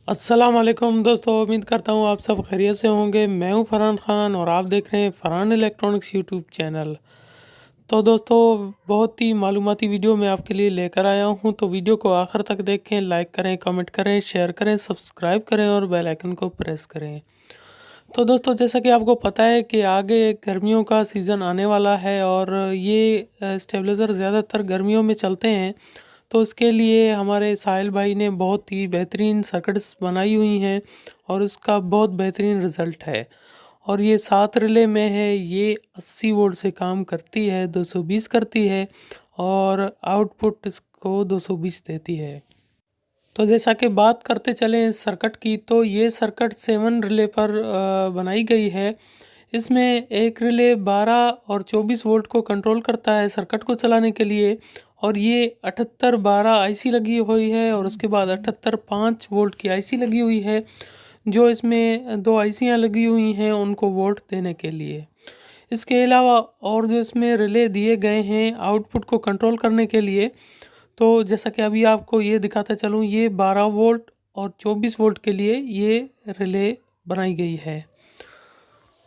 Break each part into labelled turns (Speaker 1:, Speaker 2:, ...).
Speaker 1: अस्सलाम वालेकुम दोस्तों, उम्मीद करता हूँ आप सब खैरियत से होंगे। मैं हूँ फरहान खान और आप देख रहे हैं फरहान इलेक्ट्रॉनिक्स यूट्यूब चैनल। तो दोस्तों, बहुत ही मालूमाती वीडियो मैं आपके लिए लेकर आया हूँ, तो वीडियो को आखिर तक देखें, लाइक करें, कमेंट करें, शेयर करें, सब्सक्राइब करें और बेल आइकन को प्रेस करें। तो दोस्तों, जैसा कि आपको पता है कि आगे गर्मियों का सीज़न आने वाला है और ये स्टेबलाइज़र ज़्यादातर गर्मियों में चलते हैं। तो उसके लिए हमारे साहिल भाई ने बहुत ही बेहतरीन सर्किट्स बनाई हुई हैं और उसका बहुत बेहतरीन रिज़ल्ट है। और ये 7 रिले में है, ये 80 वोल्ट से काम करती है, 220 करती है और आउटपुट इसको 220 देती है। तो जैसा कि बात करते चलें इस सर्किट की, तो ये सर्किट 7 रिले पर बनाई गई है। इसमें एक रिले 12 और 24 वोल्ट को कंट्रोल करता है सर्किट को चलाने के लिए, और ये 7812 आईसी लगी हुई है और उसके बाद 78 5 वोल्ट की आईसी लगी हुई है। जो इसमें दो आईसियाँ लगी हुई हैं उनको वोल्ट देने के लिए। इसके अलावा और जो इसमें रिले दिए गए हैं आउटपुट को कंट्रोल करने के लिए, तो जैसा कि अभी आपको ये दिखाता चलूँ, ये 12 वोल्ट और 24 वोल्ट के लिए ये रिले बनाई गई है।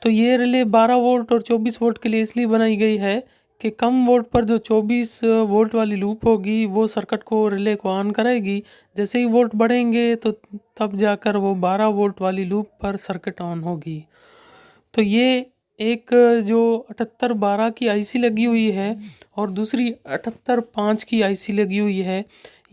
Speaker 1: तो ये रिले 12 वोल्ट और 24 वोल्ट के लिए इसलिए बनाई गई है कि कम वोल्ट पर जो 24 वोल्ट वाली लूप होगी वो सर्किट को रिले को ऑन कराएगी। जैसे ही वोल्ट बढ़ेंगे तो तब जाकर वो 12 वोल्ट वाली लूप पर सर्किट ऑन होगी। तो ये एक जो 7812 की आईसी लगी हुई है और दूसरी 78 5 की आईसी लगी हुई है।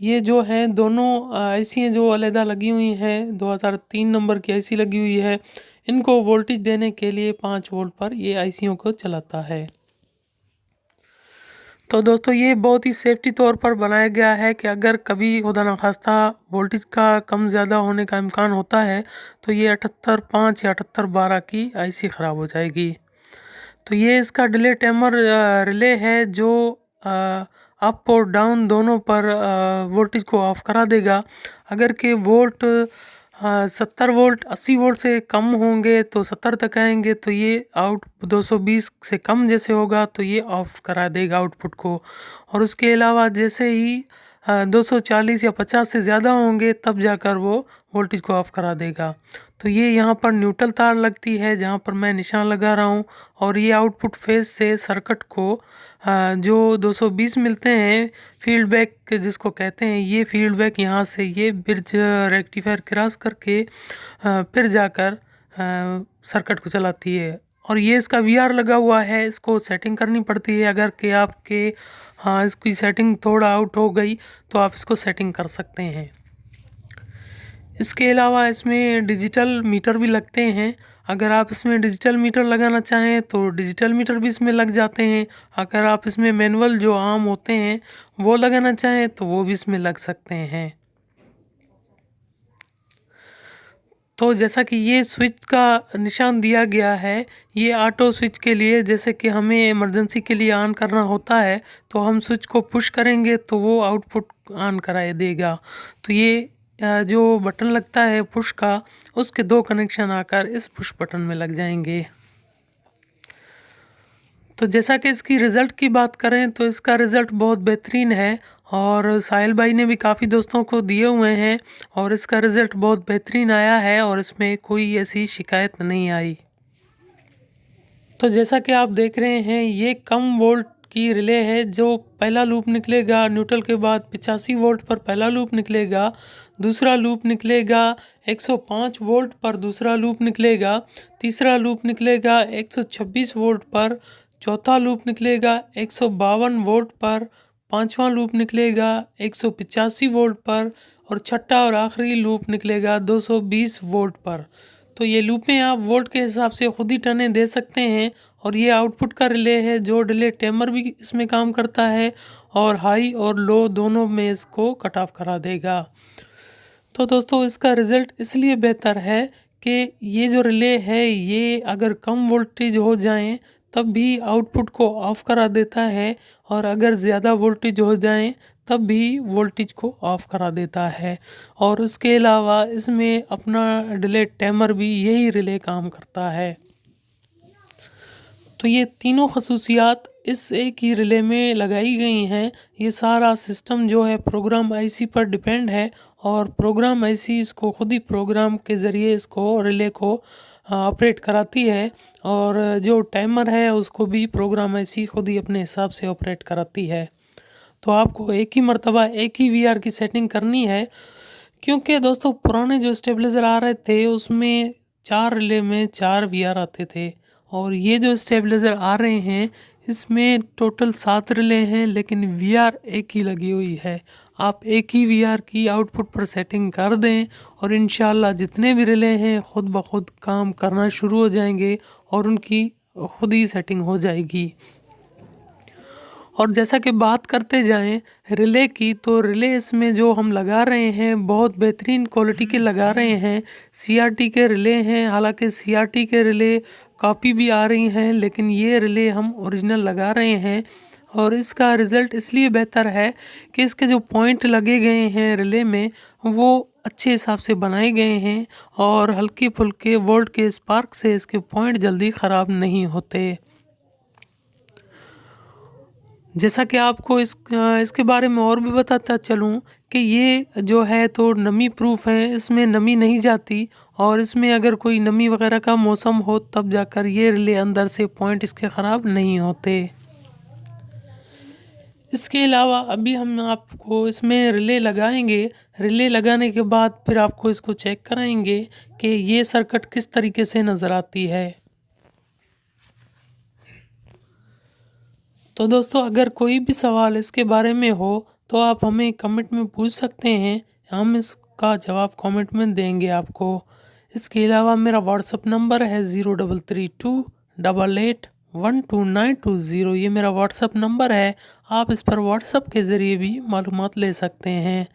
Speaker 1: ये जो हैं दोनों आईसी जो अलहदा लगी हुई हैं, 2003 नंबर की आईसी लगी हुई है। इनको वोल्टेज देने के लिए 5 वोल्ट पर ये आईसियों को चलाता है। तो दोस्तों, ये बहुत ही सेफ्टी तौर पर बनाया गया है कि अगर कभी खुदा न खास्ता वोल्टेज का कम ज़्यादा होने का इम्कान होता है तो ये 78 5 या 78 12 की आईसी ख़राब हो जाएगी। तो ये इसका डिले टाइमर रिले है जो अप और डाउन दोनों पर वोल्टेज को ऑफ करा देगा। अगर के वोल्ट 70 वोल्ट 80 वोल्ट से कम होंगे तो 70 तक आएंगे, तो ये आउट 220 से कम जैसे होगा तो ये ऑफ करा देगा आउटपुट को। और उसके अलावा जैसे ही 240 या 50 से ज़्यादा होंगे तब जाकर वो वोल्टेज को ऑफ करा देगा। तो ये यहाँ पर न्यूट्रल तार लगती है जहाँ पर मैं निशान लगा रहा हूँ, और ये आउटपुट फेज से सर्किट को जो 220 मिलते हैं फीडबैक जिसको कहते हैं, ये फीडबैक यहाँ से ये ब्रिज रेक्टिफायर क्रॉस करके फिर जाकर सर्किट को चलाती है। और ये इसका वीआर लगा हुआ है, इसको सेटिंग करनी पड़ती है। अगर कि आपके इसकी सेटिंग थोड़ा आउट हो गई तो आप इसको सेटिंग कर सकते हैं। इसके अलावा इसमें डिजिटल मीटर भी लगते हैं। अगर आप इसमें डिजिटल मीटर लगाना चाहें तो डिजिटल मीटर भी इसमें लग जाते हैं। अगर आप इसमें मैनुअल जो आम होते हैं वो लगाना चाहें तो वो भी इसमें लग सकते हैं। तो जैसा कि ये स्विच का निशान दिया गया है, ये ऑटो स्विच के लिए, जैसे कि हमें इमरजेंसी के लिए ऑन करना होता है तो हम स्विच को पुश करेंगे तो वो आउटपुट ऑन कराए देगा। तो ये जो बटन लगता है पुश का, उसके दो कनेक्शन आकर इस पुश बटन में लग जाएंगे। तो जैसा कि इसकी रिज़ल्ट की बात करें तो इसका रिज़ल्ट बहुत बेहतरीन है और साहिल भाई ने भी काफ़ी दोस्तों को दिए हुए हैं और इसका रिज़ल्ट बहुत बेहतरीन आया है और इसमें कोई ऐसी शिकायत नहीं आई। तो जैसा कि आप देख रहे हैं, ये कम वोल्ट की रिले है। जो पहला लूप निकलेगा न्यूट्रल के बाद 85 वोल्ट पर पहला लूप निकलेगा, दूसरा लूप निकलेगा 105 वोल्ट पर दूसरा लूप निकलेगा, तीसरा लूप निकलेगा 126 वोल्ट पर, चौथा लूप निकलेगा 152 वोल्ट पर, पांचवा लूप निकलेगा 185 वोल्ट पर और छठा और आखिरी लूप निकलेगा 220 वोल्ट पर। तो ये लूपें आप वोल्ट के हिसाब से खुद ही टर्नें दे सकते हैं। और ये आउटपुट का रिले है जो डिले टाइमर भी इसमें काम करता है और हाई और लो दोनों में इसको कट ऑफ करा देगा। तो दोस्तों, इसका रिज़ल्ट इसलिए बेहतर है कि ये जो रिले है ये अगर कम वोल्टेज हो जाएं तब भी आउटपुट को ऑफ करा देता है, और अगर ज़्यादा वोल्टेज हो जाएं तब भी वोल्टेज को ऑफ करा देता है। और इसके अलावा इसमें अपना डिले टाइमर भी यही रिले काम करता है। तो ये तीनों खसूसियात इस एक ही रिले में लगाई गई हैं। ये सारा सिस्टम जो है प्रोग्राम आईसी पर डिपेंड है और प्रोग्राम ऐसी इसको खुद ही प्रोग्राम के ज़रिए इसको रिले को ऑपरेट कराती है। और जो टाइमर है उसको भी प्रोग्राम ऐसी खुद ही अपने हिसाब से ऑपरेट कराती है। तो आपको एक ही मर्तबा एक ही वीआर की सेटिंग करनी है, क्योंकि दोस्तों पुराने जो स्टेबलाइज़र आ रहे थे उसमें 4 रिले में 4 वीआर आते थे, और ये जो स्टेबलाइज़र आ रहे हैं इसमें टोटल 7 रिले हैं, लेकिन वीआर एक ही लगी हुई है। आप एक ही वीआर की आउटपुट पर सेटिंग कर दें और इंशाल्लाह जितने भी रिले हैं खुद ब खुद काम करना शुरू हो जाएंगे और उनकी खुद ही सेटिंग हो जाएगी। और जैसा कि बात करते जाएं रिले की, तो रिले इसमें जो हम लगा रहे हैं बहुत बेहतरीन क्वालिटी के लगा रहे हैं। सीआरटी के रिले हैं, हालांकि सीआरटी के रिले कॉपी भी आ रही हैं, लेकिन ये रिले हम ओरिजिनल लगा रहे हैं। और इसका रिज़ल्ट इसलिए बेहतर है कि इसके जो पॉइंट लगे गए हैं रिले में वो अच्छे हिसाब से बनाए गए हैं, और हल्के फुल्के वोल्ट के स्पार्क से इसके पॉइंट जल्दी ख़राब नहीं होते। जैसा कि आपको इसके बारे में और भी बताता चलूँ कि ये जो है तो नमी प्रूफ है, इसमें नमी नहीं जाती, और इसमें अगर कोई नमी वगैरह का मौसम हो तब जाकर ये रिले अंदर से पॉइंट इसके ख़राब नहीं होते। इसके अलावा अभी हम आपको इसमें रिले लगाएंगे। रिले लगाने के बाद फिर आपको इसको चेक कराएंगे कि ये सर्किट किस तरीके से नज़र आती है। तो दोस्तों अगर कोई भी सवाल इसके बारे में हो तो आप हमें कमेंट में पूछ सकते हैं, हम इसका जवाब कमेंट में देंगे आपको। इसके अलावा मेरा व्हाट्सअप नंबर है 0332881220। ये मेरा व्हाट्सअप नंबर है, आप इस पर व्हाट्सअप के ज़रिए भी मालूमात ले सकते हैं।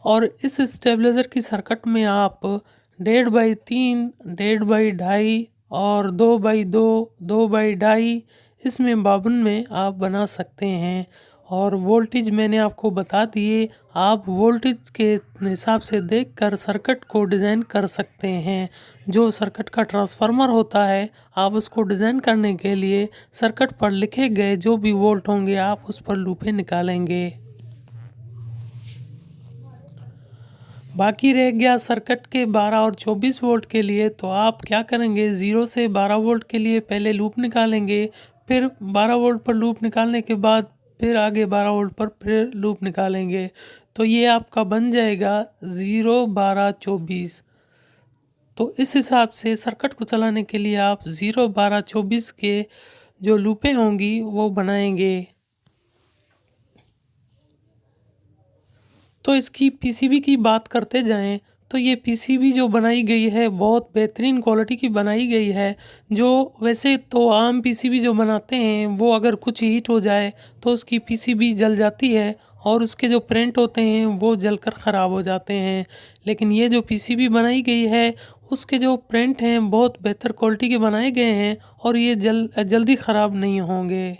Speaker 1: और इस स्टेबलाइज़र की सर्किट में आप 1.5x3, 1.5x2 और 2x2, 2x2.5 इसमें बावन में आप बना सकते हैं। और वोल्टेज मैंने आपको बता दिए, आप वोल्टेज के हिसाब से देखकर सर्किट को डिज़ाइन कर सकते हैं। जो सर्किट का ट्रांसफार्मर होता है आप उसको डिज़ाइन करने के लिए सर्किट पर लिखे गए जो भी वोल्ट होंगे आप उस पर लूपें निकालेंगे। बाकी रह गया सर्किट के 12 और 24 वोल्ट के लिए, तो आप क्या करेंगे 0 से 12 वोल्ट के लिए पहले लूप निकालेंगे, फिर 12 वोल्ट पर लूप निकालने के बाद फिर आगे 12 वोल्ट पर फिर लूप निकालेंगे। तो ये आपका बन जाएगा 0, 12, 24। तो इस हिसाब से सर्किट को चलाने के लिए आप 0, 12, 24 के जो लूपें होंगी वो बनाएंगे। तो इसकी पीसीबी की बात करते जाएं तो ये पीसीबी जो बनाई गई है बहुत बेहतरीन क्वालिटी की बनाई गई है। जो वैसे तो आम पीसीबी जो बनाते हैं वो अगर कुछ हीट हो जाए तो उसकी पीसीबी जल जाती है और उसके जो प्रिंट होते हैं वो जलकर ख़राब हो जाते हैं। लेकिन ये जो पीसीबी बनाई गई है उसके जो प्रिंट हैं बहुत बेहतर क्वालिटी के बनाए गए हैं और ये जल्दी ख़राब नहीं होंगे।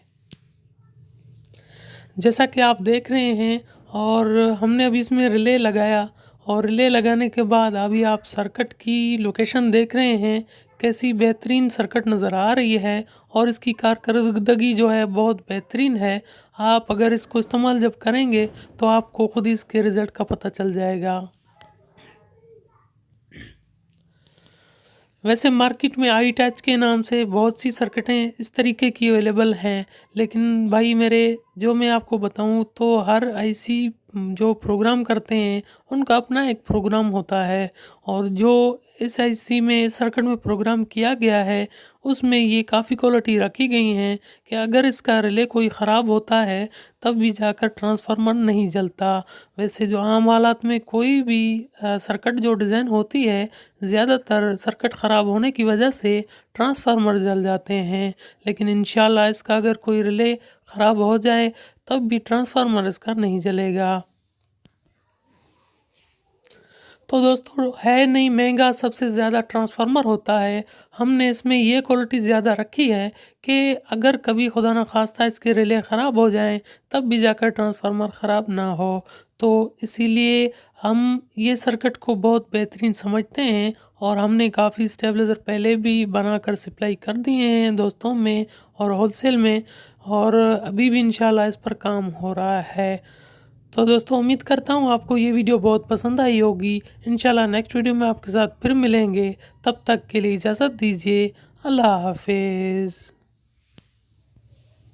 Speaker 1: जैसा कि आप देख रहे हैं, और हमने अभी इसमें रिले लगाया, और रिले लगाने के बाद अभी आप सर्किट की लोकेशन देख रहे हैं कैसी बेहतरीन सर्किट नज़र आ रही है, और इसकी कारकर्दगी जो है बहुत बेहतरीन है। आप अगर इसको इस्तेमाल जब करेंगे तो आपको खुद ही इसके रिज़ल्ट का पता चल जाएगा। वैसे मार्केट में आई टच के नाम से बहुत सी सर्किटें इस तरीके की अवेलेबल हैं, लेकिन भाई मेरे जो मैं आपको बताऊं तो हर आईसी जो प्रोग्राम करते हैं उनका अपना एक प्रोग्राम होता है, और जो इस आईसी में इस सर्किट में प्रोग्राम किया गया है उसमें ये काफ़ी क्वालिटी रखी गई हैं कि अगर इसका रिले कोई ख़राब होता है तब भी जाकर ट्रांसफार्मर नहीं जलता। वैसे जो आम हालात में कोई भी सर्किट जो डिज़ाइन होती है ज़्यादातर सर्किट ख़राब होने की वजह से ट्रांसफार्मर जल जाते हैं, लेकिन इंशाल्लाह इसका अगर कोई रिले ख़राब हो जाए तब भी ट्रांसफार्मर इसका नहीं जलेगा। तो दोस्तों है नहीं महंगा सबसे ज़्यादा ट्रांसफार्मर होता है। हमने इसमें ये क्वालिटी ज़्यादा रखी है कि अगर कभी खुदा न खास्ता इसके रिले ख़राब हो जाएं तब भी जाकर ट्रांसफार्मर ख़राब ना हो। तो इसीलिए हम ये सर्किट को बहुत बेहतरीन समझते हैं, और हमने काफ़ी स्टेबलाइज़र पहले भी बनाकर सप्लाई कर दिए हैं दोस्तों में और होलसेल में, और अभी भी इंशाल्लाह इस पर काम हो रहा है। तो दोस्तों उम्मीद करता हूँ आपको ये वीडियो बहुत पसंद आई होगी। इंशाल्लाह नेक्स्ट वीडियो में आपके साथ फिर मिलेंगे। तब तक के लिए इजाज़त दीजिए। अल्लाह हाफ़िज़।